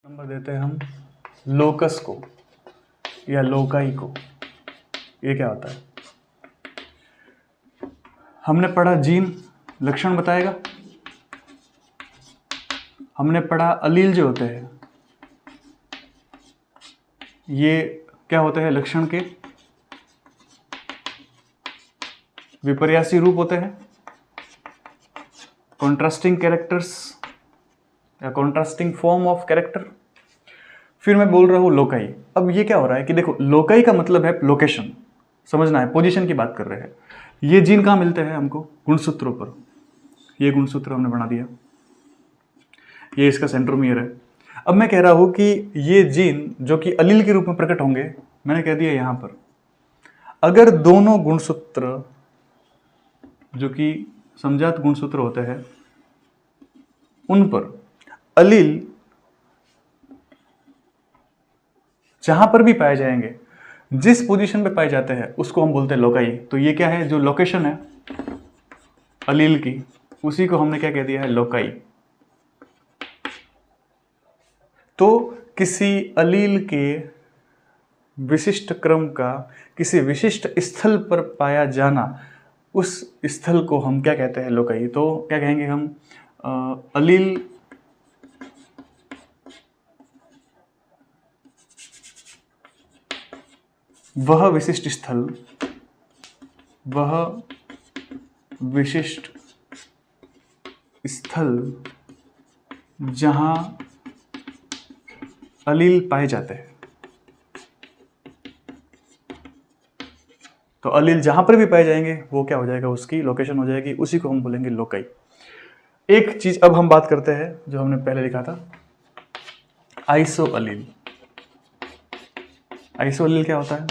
Number देते हैं हम लोकस को या लोकाई को। ये क्या होता है? हमने पढ़ा जीन लक्षण बताएगा, हमने पढ़ा अलील जो होते हैं ये क्या होते हैं, लक्षण के विपर्यासी रूप होते हैं, कॉन्ट्रास्टिंग कैरेक्टर्स या कॉन्ट्रास्टिंग फॉर्म ऑफ कैरेक्टर। फिर मैं बोल रहा हूं लोकाई। अब ये क्या हो रहा है कि देखो, लोकाई का मतलब है लोकेशन, समझना है, पोजीशन की बात कर रहे हैं। ये जीन कहाँ मिलते हैं हमको? गुणसूत्रों पर। ये गुणसूत्र हमने बना दिया, ये इसका सेंट्रोमियर है। अब मैं कह रहा हूं कि ये जीन जो कि अलील के रूप में प्रकट होंगे, मैंने कह दिया यहां पर, अगर दोनों गुणसूत्र जो कि समजात गुणसूत्र होते हैं उन पर अलील जहां पर भी पाए जाएंगे, जिस पोजीशन पे पाए जाते हैं, उसको हम बोलते हैं लोकाई। तो ये क्या है, जो लोकेशन है अलील की, उसी को हमने क्या कह दिया है, लोकाई। तो किसी अलील के विशिष्ट क्रम का किसी विशिष्ट स्थल पर पाया जाना, उस स्थल को हम क्या कहते हैं, लोकाई। तो क्या कहेंगे हम, अलील वह विशिष्ट स्थल, वह विशिष्ट स्थल जहां अलील पाए जाते हैं। तो अलील जहां पर भी पाए जाएंगे वो क्या हो जाएगा, उसकी लोकेशन हो जाएगी, उसी को हम बोलेंगे लोकाई। एक चीज अब हम बात करते हैं जो हमने पहले लिखा था, आइसो अलील। आइसो अलील क्या होता है?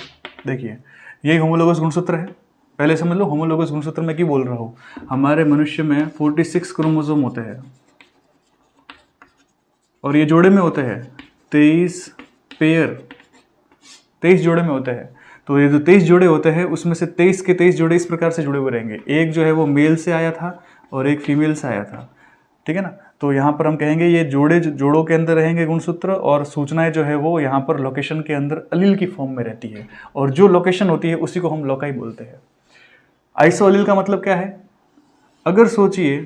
देखिए, यही होमोलोगस गुणसूत्र है। पहले समझ लो, होमोलोगस गुणसूत्र में क्या बोल रहा हूं, हमारे मनुष्य में 46 क्रोमोसोम होते हैं और ये जोड़े में होते हैं 23 पेयर, 23 जोड़े में होते हैं। तो ये जो 23 जोड़े होते हैं उसमें से 23 के 23 जोड़े इस प्रकार से जुड़े हुए रहेंगे। एक जो है वो मेल से आया था और एक फीमेल से आया था, ठीक है ना। तो यहाँ पर हम कहेंगे ये जोड़ों के अंदर रहेंगे गुणसूत्र, और सूचनाएं जो है वो यहाँ पर लोकेशन के अंदर अलील की फॉर्म में रहती है, और जो लोकेशन होती है उसी को हम लोकाई बोलते हैं। आइसो अलील का मतलब क्या है? अगर सोचिए,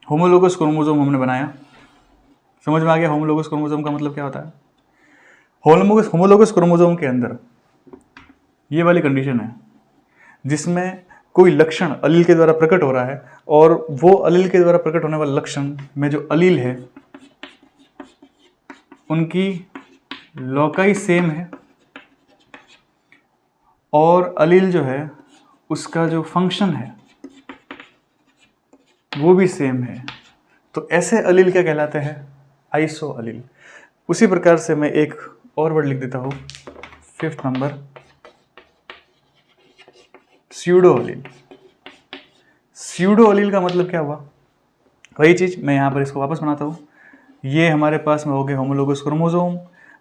होमोलोगस क्रोमोसोम हमने बनाया, समझ में आ गया होमोलोगस क्रोमोसोम का मतलब क्या होता है। होमोलोगस क्रोमोसोम के अंदर ये वाली कंडीशन है जिसमें कोई लक्षण अलील के द्वारा प्रकट हो रहा है, और वो अलील के द्वारा प्रकट होने वाले लक्षण में जो अलील है उनकी लोकाई सेम है, और अलील जो है उसका जो फंक्शन है वो भी सेम है। तो ऐसे अलील क्या कहलाते हैं? आइसो अलील। उसी प्रकार से मैं एक और वर्ड लिख देता हूं, 5th नंबर, स्यूडो अलील। स्यूडो अलील का मतलब क्या हुआ? वही चीज मैं यहां पर इसको वापस बनाता हूं। ये हमारे पास में हो गए होमोलोगस क्रोमोसोम,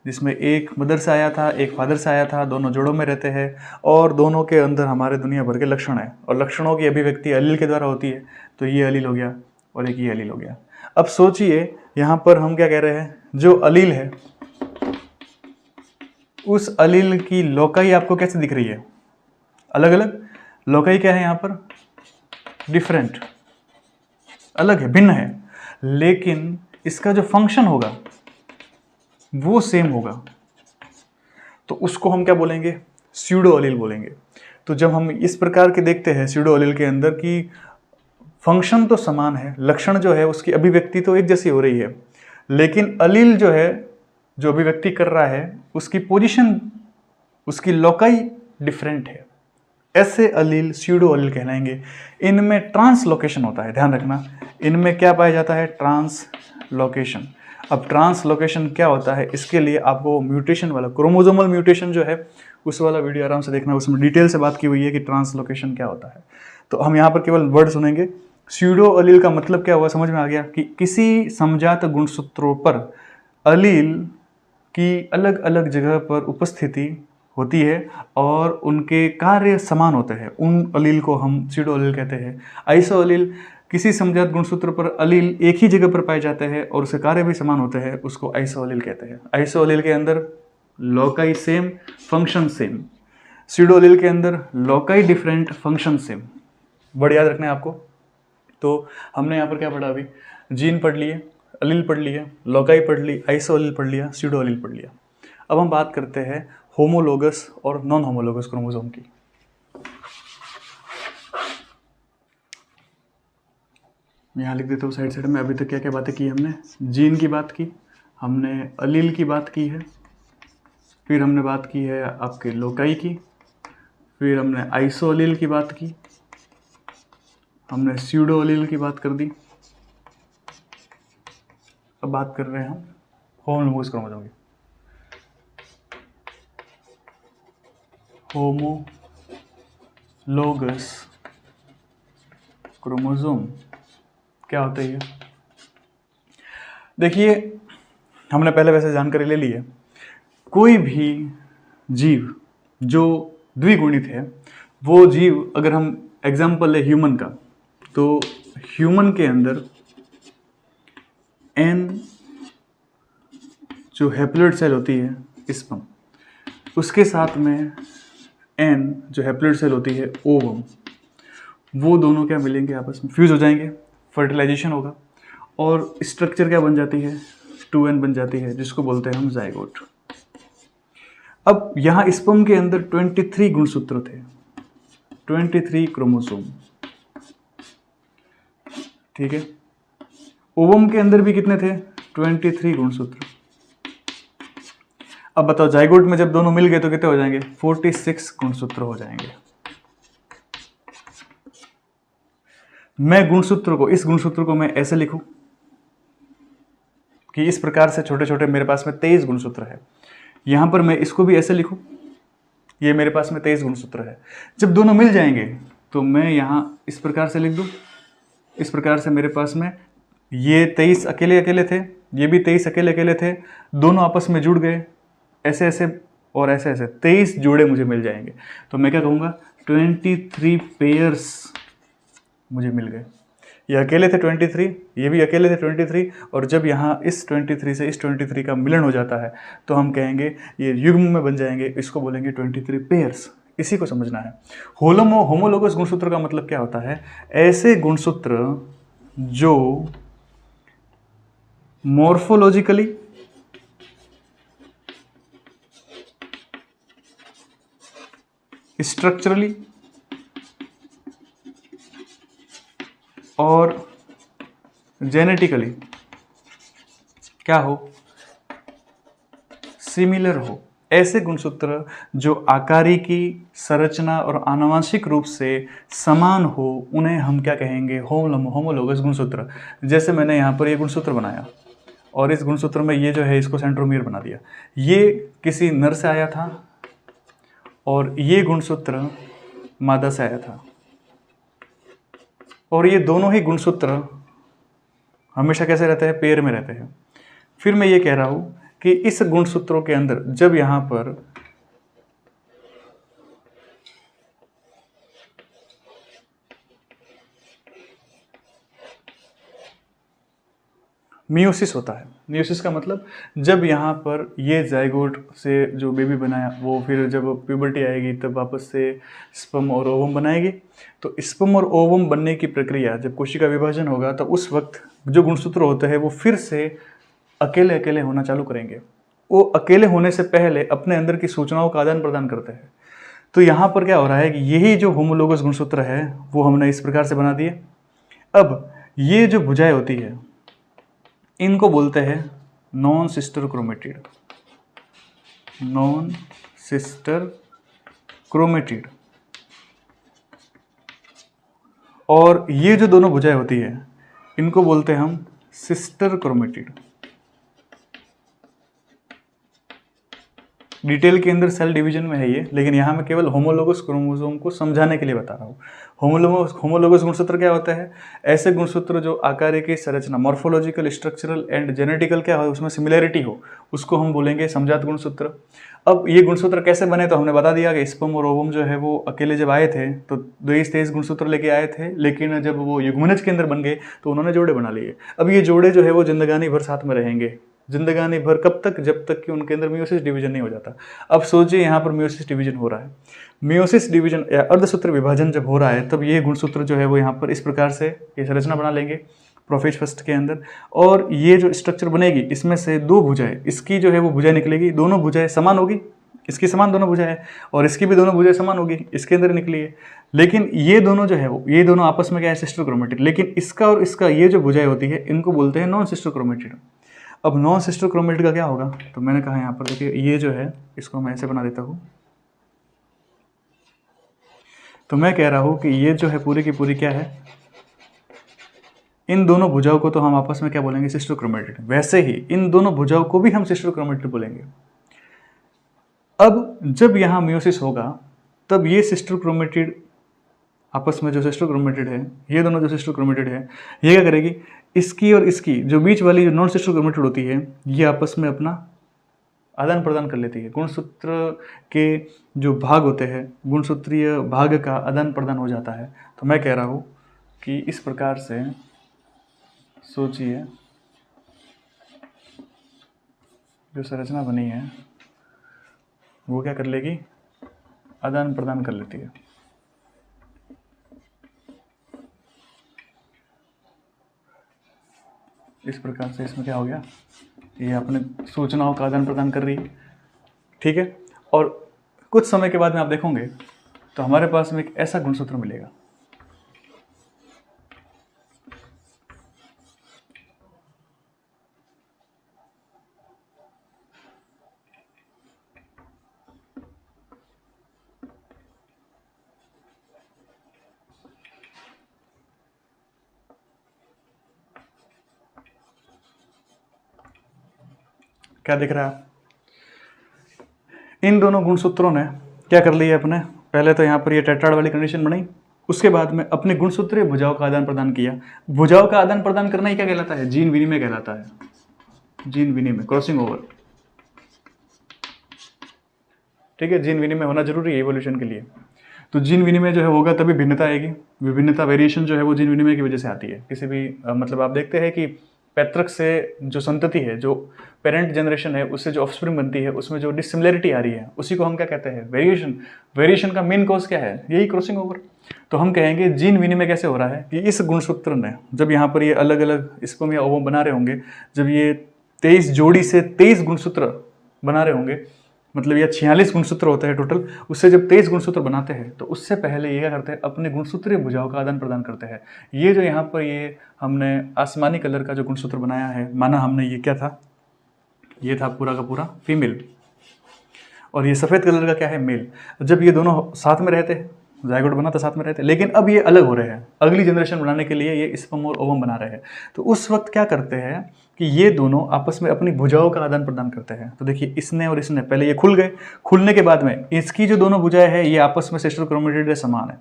जिसमें एक मदर से आया था, एक फादर से आया था, दोनों जोड़ों में रहते हैं, और दोनों के अंदर हमारे दुनिया भर के लक्षण है, और लक्षणों की अभिव्यक्ति अलील के द्वारा होती है। तो ये अलील हो गया और एक ये अलील हो गया। अब सोचिए, यहां पर हम क्या कह रहे हैं, जो अलील है उस अलील की लोकाई आपको कैसे दिख रही है? अलग अलग। लोकाई क्या है यहाँ पर? डिफरेंट, अलग है, भिन्न है, लेकिन इसका जो फंक्शन होगा वो सेम होगा। तो उसको हम क्या बोलेंगे? स्यूडो अलील बोलेंगे। तो जब हम इस प्रकार के देखते हैं स्यूडो अलील के अंदर कि फंक्शन तो समान है, लक्षण जो है उसकी अभिव्यक्ति तो एक जैसी हो रही है, लेकिन अलील जो है, जो अभिव्यक्ति कर रहा है, उसकी पोजीशन, उसकी लोकाई डिफरेंट है, ऐसे अलील स्यूडो अलील कहलाएंगे। इनमें ट्रांसलोकेशन होता है, ध्यान रखना, इनमें क्या पाया जाता है? ट्रांसलोकेशन। अब ट्रांसलोकेशन क्या होता है, इसके लिए आपको म्यूटेशन वाला, क्रोमोसोमल म्यूटेशन जो है उस वाला वीडियो आराम से देखना, उसमें डिटेल से बात की हुई है कि ट्रांसलोकेशन क्या होता है। तो हम यहाँ पर केवल वर्ड सुनेंगे। स्यूडो अलील का मतलब क्या हुआ, समझ में आ गया कि किसी समजात गुणसूत्रों पर अलील की अलग अलग जगह पर उपस्थिति होती है और उनके कार्य समान होते हैं, उन अलील को हम स्यूडो अलील कहते हैं। आइसो अलील किसी समजात गुणसूत्र पर अलील एक ही जगह पर पाए जाते हैं और उसके कार्य भी समान होते हैं, उसको आइसोअलील कहते हैं। आइसोअलील के अंदर लोकाई सेम, फंक्शन सेम। स्यूडोअलील के अंदर loci different, function same. Word याद रखना है आपको। तो हमने यहाँ पर क्या पढ़ा अभी? जीन पढ़ लिए, अलील पढ़ लिए, लोकाई पढ़ ली, आइसोअलील पढ़ लिया, स्यूडोअलील पढ़ लिया। अब हम बात करते हैं होमोलोगस और नॉन होमोलोगस क्रोमोसोम की। यहाँ लिख देता हूँ साइड साइड में। अभी तक क्या क्या बातें की हमने? जीन की बात की, हमने अलील की बात की है, फिर हमने बात की है आपके लोकाई की, फिर हमने आइसोअलील की बात की, हमने स्यूडोअलील की बात कर दी। अब बात कर रहे हैं हम होमोलोगस क्रोमोसोम की। होमोलोगस क्रोमोसोम क्या होता है ये? देखिए, हमने पहले वैसे जानकारी ले ली है। कोई भी जीव जो द्विगुणित है, वो जीव, अगर हम एग्जाम्पल ले ह्यूमन का, तो ह्यूमन के अंदर एन जो हैप्लॉइड सेल होती है स्पर्म, उसके साथ में एन जो हैप्लॉइड सेल होती है ओवम, वो दोनों क्या मिलेंगे, आपस में फ्यूज हो जाएंगे, फर्टिलाइजेशन होगा और स्ट्रक्चर क्या बन जाती है? 2n बन जाती है, जिसको बोलते हैं हम जाइगोट। अब यहाँ स्पर्म के अंदर 23 गुणसूत्र थे, 23 क्रोमोसोम, ठीक है। ओवम के अंदर भी कितने थे? 23 गुणसूत्र। अब बताओ, जाइगोट में जब दोनों मिल गए तो कितने हो जाएंगे? 46 गुणसूत्र हो जाएंगे। मैं गुणसूत्र को, इस गुणसूत्र को मैं ऐसे लिखूं कि इस प्रकार से छोटे छोटे मेरे पास में 23 गुणसूत्र है। यहां पर मैं इसको भी ऐसे लिखूं, ये मेरे पास में 23 गुणसूत्र है। जब दोनों मिल जाएंगे तो मैं यहां इस प्रकार से लिख दूं, इस प्रकार से मेरे पास में ये 23 अकेले अकेले थे, ये भी 23 अकेले अकेले थे, दोनों आपस में जुड़ गए, ऐसे ऐसे और ऐसे ऐसे 23 जोड़े मुझे मिल जाएंगे। तो मैं क्या कहूँगा? 23 पेयर्स मुझे मिल गए। ये अकेले थे 23, ये भी अकेले थे 23, और जब यहाँ इस 23 से इस 23 का मिलन हो जाता है तो हम कहेंगे ये युग्म में बन जाएंगे, इसको बोलेंगे 23 पेयर्स। इसी को समझना है। होमोलोगस गुणसूत्र का मतलब क्या होता है? ऐसे गुणसूत्र जो मॉर्फोलॉजिकली, स्ट्रक्चरली और जेनेटिकली क्या हो? सिमिलर हो। ऐसे गुणसूत्र जो आकारिकी, संरचना और आनुवंशिक रूप से समान हो, उन्हें हम क्या कहेंगे? होमोलोगस गुणसूत्र। जैसे मैंने यहाँ पर ये गुणसूत्र बनाया और इस गुणसूत्र में ये जो है इसको सेंट्रोमियर बना दिया। ये किसी नर से आया था और ये गुणसूत्र मादा से आया था, और ये दोनों ही गुणसूत्र हमेशा कैसे रहते हैं? पेयर में रहते हैं। फिर मैं ये कह रहा हूं कि इस गुणसूत्रों के अंदर जब यहां पर मियोसिस होता है, मियोसिस का मतलब जब यहाँ पर ये जाइगोट से जो बेबी बनाया वो फिर जब प्यूबर्टी आएगी तब वापस से स्पर्म और ओवम बनाएगी। तो स्पर्म और ओवम बनने की प्रक्रिया, जब कोशिका विभाजन होगा तो उस वक्त जो गुणसूत्र होते हैं वो फिर से अकेले अकेले होना चालू करेंगे। वो अकेले होने से पहले अपने अंदर की सूचनाओं का आदान प्रदान करते हैं। तो यहाँ पर क्या हो रहा है कि यही जो होमोलोगस गुणसूत्र है वो हमने इस प्रकार से बना दिए। अब ये जो भुजाएं होती है इनको बोलते हैं non sister chromatid, non sister chromatid. और ये जो दोनों भुजाएं होती है इनको बोलते हैं हम सिस्टर क्रोमेटिड। डिटेल के अंदर सेल डिवीजन में है ये, लेकिन यहाँ मैं केवल होमोलोगस क्रोमोसोम को समझाने के लिए बता रहा हूँ। होमोलोगस गुणसूत्र क्या होता है? ऐसे गुणसूत्र जो आकारिकी, संरचना, मॉर्फोलॉजिकल, स्ट्रक्चरल एंड जेनेटिकल क्या हो, उसमें सिमिलैरिटी हो, उसको हम बोलेंगे समजात गुणसूत्र। अब ये गुणसूत्र कैसे बने, तो हमने बता दिया कि स्पर्म और ओवम जो है वो अकेले जब आए थे तो 23 गुणसूत्र लेके आए थे, लेकिन जब वो युग्मनज के अंदर बन गए तो उन्होंने जोड़े बना लिए। अब ये जोड़े जो है वो जिंदगानी भर साथ में रहेंगे। जिंदगानी भर कब तक? जब तक कि उनके अंदर मियोसिस डिवीजन नहीं हो जाता। अब सोचिए यहाँ पर मियोसिस डिवीजन हो रहा है। मियोसिस डिवीजन या अर्धसूत्र विभाजन जब हो रहा है तब ये गुणसूत्र जो है वो यहाँ पर इस प्रकार से ये संरचना बना लेंगे प्रोफेज फर्स्ट के अंदर, और ये जो स्ट्रक्चर बनेगी इसमें से दो भुजाएं, इसकी जो है वो भुजाएं निकलेगी, दोनों भुजाएं समान होगी, इसकी समान दोनों भुजाएं और इसकी भी दोनों भुजाएं समान होगी, इसके अंदर निकली है। लेकिन ये दोनों जो है वो ये दोनों आपस में क्या है? Sister chromatid. लेकिन इसका और इसका ये जो भुजाएं होती है इनको बोलते हैं नॉन सिस्टर क्रोमेटिड। अब नॉन सिस्टर क्रोमेटिड का क्या होगा? तो मैंने कहा यहाँ पर देखिए ये जो है इसको मैं ऐसे बना देता हूँ। तो मैं कह रहा हूँ कि ये जो है पूरी की पूरी क्या है? इन दोनों भुजाओं को तो हम आपस में क्या बोलेंगे? Sister chromatid. वैसे ही इन दोनों भुजाओं को भी हम सिस्टर क्रोमेटिड बोलेंगे। अब जब यहाँ मियोसिस होगा तब ये सिस्टर क्रोमेटिड आपस में जो सिस्टर क्रोमेटिड है, ये दोनों जो सिस्टर क्रोमेटिड है, ये क्या करेगी? इसकी और इसकी जो बीच वाली जो नॉन सिस्टर क्रोमेटिड होती है ये आपस में अपना आदान प्रदान कर लेती है। गुणसूत्र के जो भाग होते हैं, गुणसूत्रीय भाग का आदान प्रदान हो जाता है। तो मैं कह रहा हूँ कि इस प्रकार से सोचिए जो संरचना बनी है वो क्या कर लेगी? आदान प्रदान कर लेती है। इस प्रकार से इसमें क्या हो गया? ये अपने सूचनाओं का आदान प्रदान कर रही है, ठीक है। और कुछ समय के बाद में आप देखोगे तो हमारे पास में एक ऐसा गुणसूत्र मिलेगा, क्या दिख रहा है? इन दोनों गुणसूत्रों ने क्या कर लिया अपने? पहले तो यहाँ पर ये टेट्राड वाली कंडीशन बनाई, उसके बाद में अपने गुणसूत्रीय भुजाओं का आदान प्रदान किया। भुजाओं का आदान प्रदान करना ही क्या कहलाता है? जीन विनिमय कहलाता है। जीन विनिमय, क्रॉसिंग ओवर, ठीक है। जीन विनिमय होना जरूरी है इवोल्यूशन के लिए। तो जीन विनिमय जो है होगा तभी भिन्नता आएगी। विभिन्नता, वेरिएशन जो है वो जीन विनिमय की वजह से आती है। किसी भी मतलब आप देखते हैं कि पैतृक से जो संतति है, जो पेरेंट जनरेशन है, उससे जो ऑफस्प्रिंग बनती है, उसमें जो डिसिमिलरिटी आ रही है उसी को हम क्या कहते हैं? वेरिएशन। वेरिएशन का मेन कॉज क्या है? यही क्रॉसिंग ओवर। तो हम कहेंगे जीन विनिमय कैसे हो रहा है कि इस गुणसूत्र ने जब यहाँ पर ये अलग अलग स्पर्म या ओवम बना रहे होंगे, जब ये 23 जोड़ी से 23 गुणसूत्र बना रहे होंगे, मतलब ये 46 गुणसूत्र होते हैं टोटल, उससे जब 23 गुणसूत्र बनाते हैं तो उससे पहले ये क्या करते हैं? अपने गुणसूत्रीय भुजाओं का आदान प्रदान करते हैं। ये जो यहाँ पर ये हमने आसमानी कलर का जो गुणसूत्र बनाया है, माना हमने ये क्या था? ये था पूरा का पूरा फीमेल, और ये सफ़ेद कलर का क्या है? मेल। जब ये दोनों साथ में रहते हैं, जायगोट बना तो साथ में रहते हैं, लेकिन अब ये अलग हो रहे हैं। अगली जनरेशन बनाने के लिए ये स्पर्म और ओवम बना रहे हैं। तो उस वक्त क्या करते हैं कि ये दोनों आपस में अपनी भुजाओं का आदान प्रदान करते हैं। तो देखिए इसने और इसने पहले ये खुल गए, खुलने के बाद में इसकी जो दोनों भुजाएं हैं ये आपस में सिस्टर क्रोमेटिड समान है,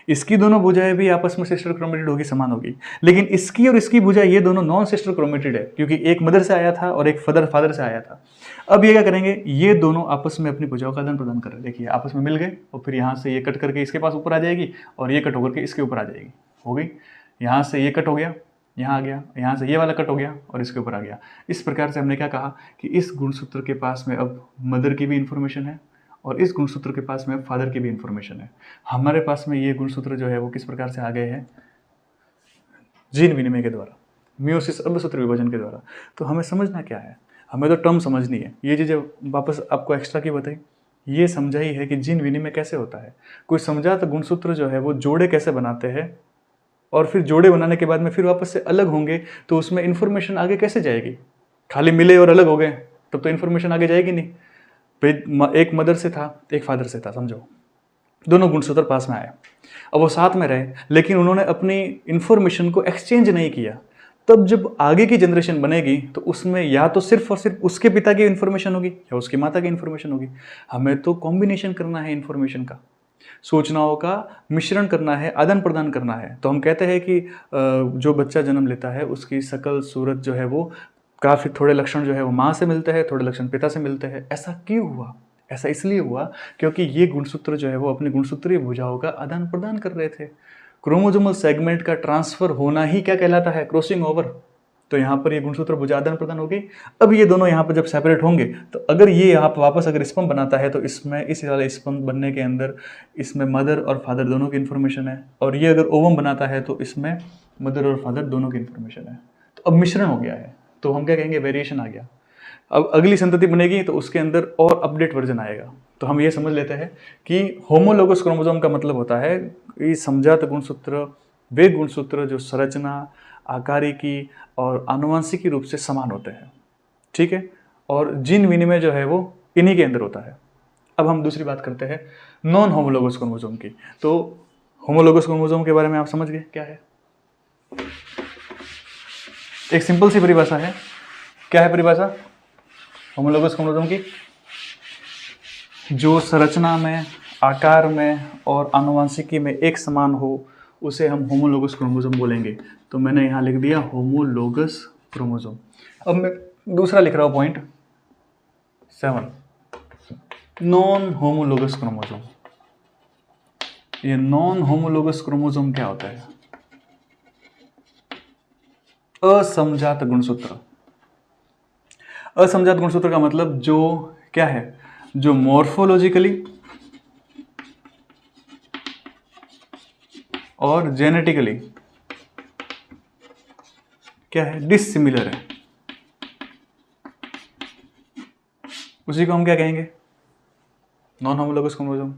इसकी दोनों भुजाएं भी आपस में सिस्टर क्रोमेटिड होगी, समान होगी। लेकिन इसकी और इसकी भुजाएं ये दोनों नॉन सिस्टर क्रोमेटिड है, क्योंकि एक मदर से आया था और एक फादर से आया था। अब ये क्या करेंगे? ये दोनों आपस में अपनी भुजाओं का आदान प्रदान कर रहे हैं। देखिए आपस में मिल गए और फिर यहाँ से ये कट करके इसके पास ऊपर आ जाएगी और ये कट होकर के इसके ऊपर आ जाएगी। हो गई, यहाँ से ये कट हो गया, यहाँ आ गया, यहाँ से ये वाला कट हो गया और इसके ऊपर आ गया। इस प्रकार से हमने क्या कहा कि इस गुणसूत्र के पास में अब मदर की भी इंफॉर्मेशन है और इस गुणसूत्र के पास में फादर की भी इंफॉर्मेशन है। हमारे पास में ये गुणसूत्र जो है वो किस प्रकार से आ गए हैं? जीन विनिमय के द्वारा, मियोसिस अर्धसूत्र विभाजन के द्वारा। तो हमें समझना क्या है? हमें तो टर्म समझनी है। ये चीज़ें वापस आपको एक्स्ट्रा की बताई, ये समझाई है कि जीन विनिमय कैसे होता है। कोई समझा तो गुणसूत्र जो है वो जोड़े कैसे बनाते हैं, और फिर जोड़े बनाने के बाद में फिर वापस से अलग होंगे तो उसमें इन्फॉर्मेशन आगे कैसे जाएगी? खाली मिले और अलग हो गए तब तो इन्फॉर्मेशन आगे जाएगी नहीं। एक मदर से था, एक फादर से था, समझो, दोनों गुणसूत्र पास में आए, अब वो साथ में रहे, लेकिन उन्होंने अपनी इन्फॉर्मेशन को एक्सचेंज नहीं किया। तब जब आगे की जनरेशन बनेगी तो उसमें या तो सिर्फ और सिर्फ उसके पिता की इन्फॉर्मेशन होगी या उसकी माता की इन्फॉर्मेशन होगी। हमें तो कॉम्बिनेशन करना है इन्फॉर्मेशन का, सूचनाओं का मिश्रण करना है, आदान प्रदान करना है। तो हम कहते हैं कि जो बच्चा जन्म लेता है उसकी शकल सूरत जो है वो काफ़ी, थोड़े लक्षण जो है वो माँ से मिलते हैं, थोड़े लक्षण पिता से मिलते हैं। ऐसा क्यों हुआ? ऐसा इसलिए हुआ क्योंकि ये गुणसूत्र जो है वो अपने गुणसूत्रीय भुजाओं का आदान प्रदान कर रहे थे। क्रोमोसोमल सेगमेंट का ट्रांसफर होना ही क्या कहलाता है? Crossing over. तो यहाँ पर ये गुणसूत्र भुजा आदान प्रदान हो गई। अब ये दोनों यहाँ पर जब सेपरेट होंगे तो अगर ये यहाँ पर वापस अगर स्पर्म बनाता है तो इसमें इस वाले स्पर्म बनने के अंदर इसमें मदर और फादर दोनों की इन्फॉर्मेशन है, और ये अगर ओवम बनाता है तो इसमें मदर और फादर दोनों की इन्फॉर्मेशन है। तो अब मिश्रण हो गया है, तो हम क्या कहेंगे? वेरिएशन आ गया। अब अगली संतति बनेगी तो उसके अंदर और अपडेट वर्जन आएगा। तो हम ये समझ लेते हैं कि होमोलोगस क्रोमोसोम का मतलब होता है कि समजात गुणसूत्र वे गुणसूत्र जो संरचना, आकारिकी और आनुवंशिकी रूप से समान होते हैं, ठीक है, और जीन विनिमय जो है वो इन्हीं के अंदर होता है। अब हम दूसरी बात करते हैं नॉन होमोलोगस क्रोमोसोम की। तो होमोलोगस क्रोमोसोम के बारे में आप समझ गए क्या है? एक सिंपल सी परिभाषा है। क्या है परिभाषा होमोलोगस क्रोमोसोम की? जो संरचना में, आकार में और आनुवंशिकी में एक समान हो उसे हम होमोलोगस क्रोमोसोम बोलेंगे। तो मैंने यहाँ लिख दिया होमोलोगस क्रोमोसोम। अब मैं दूसरा लिख रहा हूँ पॉइंट 7, नॉन होमोलोगस क्रोमोसोम। ये नॉन होमोलोगस क्रोमोसोम क्या होता है? असमजात गुणसूत्र। असमजात गुणसूत्र का मतलब जो क्या है? जो मॉर्फोलॉजिकली और जेनेटिकली क्या है? डिसिमिलर है। उसी को हम क्या कहेंगे? Non homologous chromosome.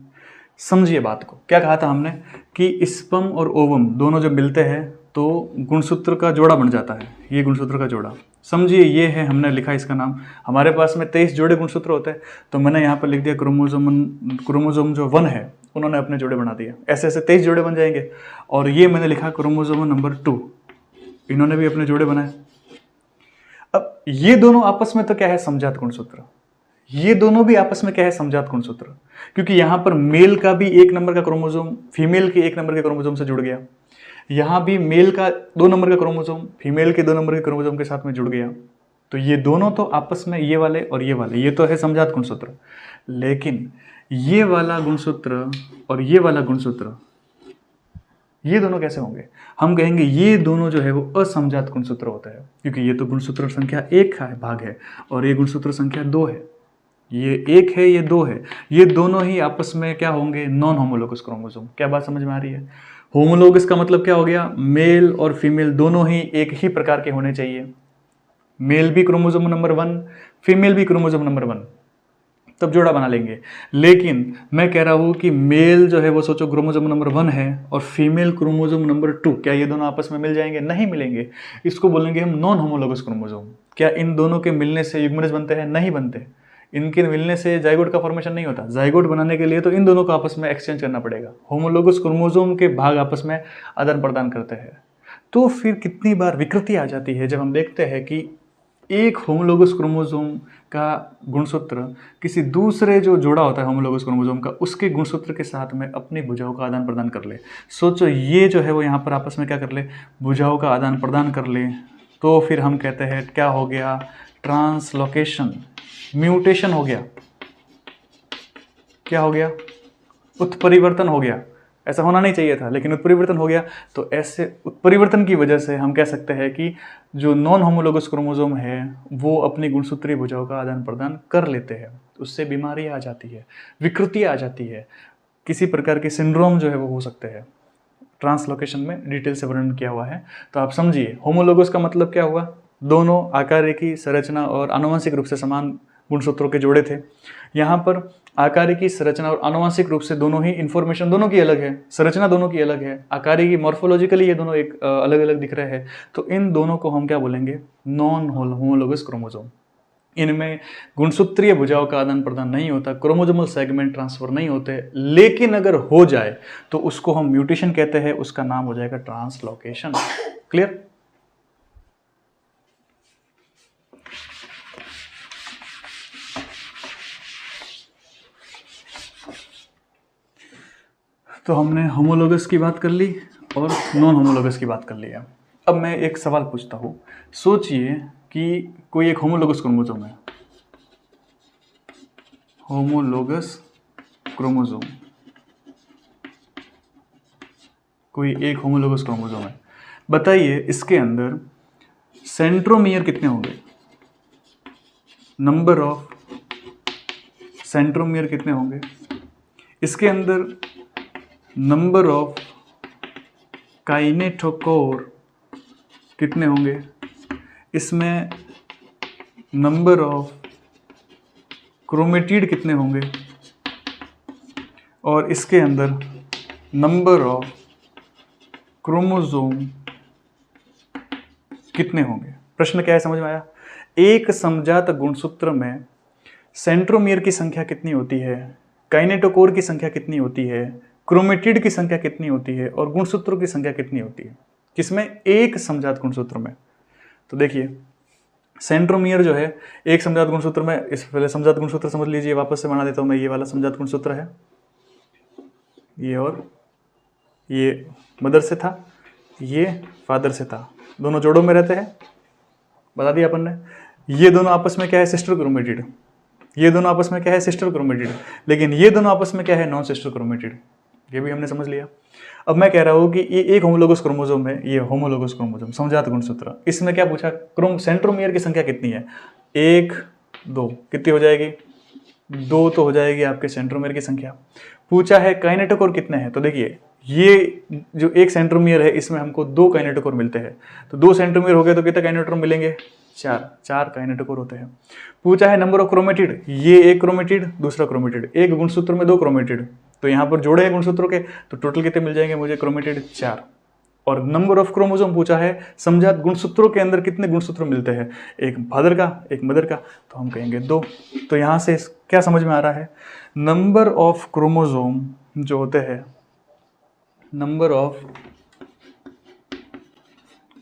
समझिए बात को, क्या कहा था हमने कि स्पर्म और ओवम दोनों जब मिलते हैं तो गुणसूत्र का जोड़ा बन जाता है। ये गुणसूत्र का जोड़ा समझिए, ये है, हमने लिखा इसका नाम। हमारे पास में 23 जोड़े गुणसूत्र होते हैं, तो मैंने यहाँ पर लिख दिया क्रोमोसोम जो 1 है उन्होंने अपने जोड़े बना दिए। ऐसे ऐसे 23 जोड़े बन जाएंगे। और ये मैंने लिखा क्रोमोसोम नंबर 2, इन्होंने भी अपने जोड़े बनाए। अब ये दोनों आपस में तो क्या है? समजात गुणसूत्र। ये दोनों भी आपस में क्या है? समजात गुणसूत्र। क्योंकि यहाँ पर मेल का भी 1 नंबर का क्रोमोसोम फीमेल के 1 नंबर के क्रोमोसोम से जुड़ गया, यहाँ भी मेल का 2 नंबर का क्रोमोसोम फीमेल के 2 नंबर के क्रोमोसोम के साथ में जुड़ गया। तो ये दोनों तो आपस में, ये वाले और ये वाले, ये तो है समजात गुणसूत्र। लेकिन ये वाला गुणसूत्र और ये वाला गुणसूत्र, ये दोनों कैसे होंगे? हम कहेंगे ये दोनों जो है वो असमजात गुणसूत्र होता है, क्योंकि ये तो गुणसूत्र संख्या 1 का भाग है और ये गुणसूत्र संख्या 2 है। ये 1 है, ये 2 है, ये दोनों ही आपस में क्या होंगे? Non homologous chromosome. क्या बात समझ में आ रही है? होमोलोगस का मतलब क्या हो गया? मेल और फीमेल दोनों ही एक ही प्रकार के होने चाहिए। मेल भी क्रोमोसोम नंबर 1, फीमेल भी क्रोमोसोम नंबर 1, तब जोड़ा बना लेंगे। लेकिन मैं कह रहा हूं कि मेल जो है वो सोचो क्रोमोसोम नंबर 1 है और फीमेल क्रोमोसोम नंबर 2, क्या ये दोनों आपस में मिल जाएंगे? नहीं मिलेंगे। इसको बोलेंगे हम नॉन होमोलोगस क्रोमोसोम। क्या इन दोनों के मिलने से युग्मनज बनते हैं? नहीं बनते। इनके मिलने से जाइगोट का फॉर्मेशन नहीं होता। जाइगोट बनाने के लिए तो इन दोनों को आपस में एक्सचेंज करना पड़ेगा। होमोलोगस क्रोमोसोम के भाग आपस में आदान प्रदान करते हैं। तो फिर कितनी बार विकृति आ जाती है जब हम देखते हैं कि एक होमोलोगस क्रोमोसोम का गुणसूत्र किसी दूसरे जो जोड़ा होता है होमोलोगस क्रोमोसोम का, उसके गुणसूत्र के साथ में अपनी भुजाओं का आदान प्रदान कर ले। सोचो ये जो है वो यहाँ पर आपस में क्या कर ले? भुजाओं का आदान प्रदान कर ले। तो फिर हम कहते हैं क्या हो गया? ट्रांसलोकेशन, म्यूटेशन हो गया। क्या हो गया? उत्परिवर्तन हो गया। ऐसा होना नहीं चाहिए था लेकिन उत्परिवर्तन हो गया। तो ऐसे उत्परिवर्तन की वजह से हम कह सकते हैं कि जो नॉन होमोलोगस क्रोमोसोम है वो अपनी गुणसूत्रीय भुजाओं का आदान प्रदान कर लेते हैं। उससे बीमारी आ जाती है, विकृति आ जाती है, किसी प्रकार के सिंड्रोम जो है वो हो सकते हैं। ट्रांसलोकेशन में डिटेल से वर्णन किया हुआ है। तो आप समझिए होमोलोगस का मतलब क्या हुआ? दोनों आकारिकी, संरचना और आनुवंशिक रूप से समान गुणसूत्रों के जोड़े थे। यहाँ पर आकारिकी, संरचना और आनुवंशिक रूप से दोनों ही इंफॉर्मेशन दोनों की अलग है, संरचना दोनों की अलग है, आकारिकी मॉर्फोलॉजिकली ये दोनों एक अलग अलग दिख रहे हैं। तो इन दोनों को हम क्या बोलेंगे? Non homologous chromosome. इनमें गुणसूत्रीय भुजाओं का आदान प्रदान नहीं होता, क्रोमोसोमल सेगमेंट ट्रांसफर नहीं होते। लेकिन अगर हो जाए तो उसको हम म्यूटेशन कहते हैं, उसका नाम हो जाएगा ट्रांसलोकेशन। क्लियर? तो हमने होमोलोगस की बात कर ली और नॉन होमोलोगस की बात कर लिया। अब मैं एक सवाल पूछता हूँ, सोचिए कि कोई एक होमोलोगस क्रोमोसोम है, होमोलोगस क्रोमोसोम, कोई एक होमोलोगस क्रोमोसोम है। बताइए इसके अंदर सेंट्रोमियर कितने होंगे, नंबर ऑफ सेंट्रोमियर कितने होंगे, इसके अंदर नंबर ऑफ काइनेटोकोर कितने होंगे, इसमें नंबर ऑफ क्रोमेटिड कितने होंगे, और इसके अंदर नंबर ऑफ क्रोमोसोम कितने होंगे। प्रश्न क्या है, समझ में आया? एक समजात गुणसूत्र में सेंट्रोमियर की संख्या कितनी होती है, काइनेटोकोर की संख्या कितनी होती है, क्रोमेटिड की संख्या कितनी होती है, और गुणसूत्रों की संख्या कितनी होती है, किसमें? एक समजात गुणसूत्र में। तो देखिए सेंट्रोमियर जो है एक समजात गुणसूत्र में, इस पहले समजात गुणसूत्र समझ लीजिए, वापस से बना देता हूं मैं। ये वाला समजात गुणसूत्र है, ये और ये मदर से था, ये फादर से था, दोनों जोड़ों में रहते हैं, बता दिया अपन ने। ये दोनों आपस में क्या है, सिस्टर क्रोमेटिड। ये दोनों आपस में क्या है, सिस्टर क्रोमेटिड। लेकिन ये दोनों आपस में क्या है, नॉन सिस्टर क्रोमेटिड। ये भी हमने समझ लिया। अब मैं कह रहा हूँ कि ये एक होमोलोगस क्रोमोसोम है, ये होमोलोगस क्रोमोसोम समजात गुणसूत्र। इसमें क्या पूछा, सेंट्रोमियर की संख्या कितनी है, 1 2, कितनी हो जाएगी, 2 तो हो जाएगी आपके सेंट्रोमियर की संख्या। पूछा है काइनेटोकोर कितने हैं, तो देखिए ये जो एक सेंट्रोमियर है इसमें हमको 2 काइनेटोकोर मिलते हैं, तो 2 सेंट्रोमियर हो गए तो कितने काइनेटोकोर मिलेंगे, 4 काइनेटोकोर होते हैं। पूछा है नंबर ऑफ क्रोमेटिड, ये एक क्रोमेटिड दूसरा क्रोमेटिड, एक गुणसूत्र में 2 क्रोमेटिड, तो यहाँ पर जोड़े हैं गुणसूत्रों के, तो टोटल कितने मिल जाएंगे मुझे क्रोमेटिड, 4। और नंबर ऑफ क्रोमोसोम पूछा है, समजात गुणसूत्रों के अंदर कितने गुणसूत्र मिलते हैं, एक फादर का एक मदर का, तो हम कहेंगे 2। तो यहाँ से क्या समझ में आ रहा है, नंबर ऑफ क्रोमोसोम जो होते हैं, नंबर ऑफ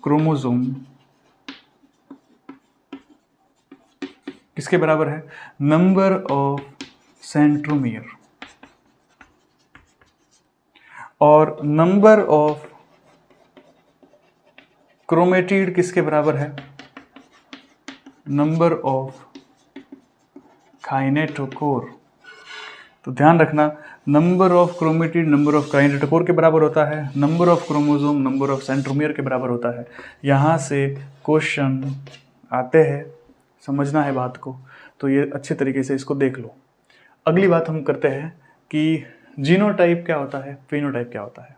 क्रोमोसोम किसके बराबर है, नंबर ऑफ सेंट्रोमियर, और नंबर ऑफ क्रोमेटिड किसके बराबर है, नंबर ऑफ काइनेटोकोर। तो ध्यान रखना, number of chromatid number of kinetochore के बराबर होता है, number of chromosome number of centromere के बराबर होता है। यहाँ से क्वेश्चन आते हैं, समझना है बात को, तो ये अच्छे तरीके से इसको देख लो। अगली बात हम करते हैं कि जीनोटाइप क्या होता है, फिनोटाइप क्या होता है।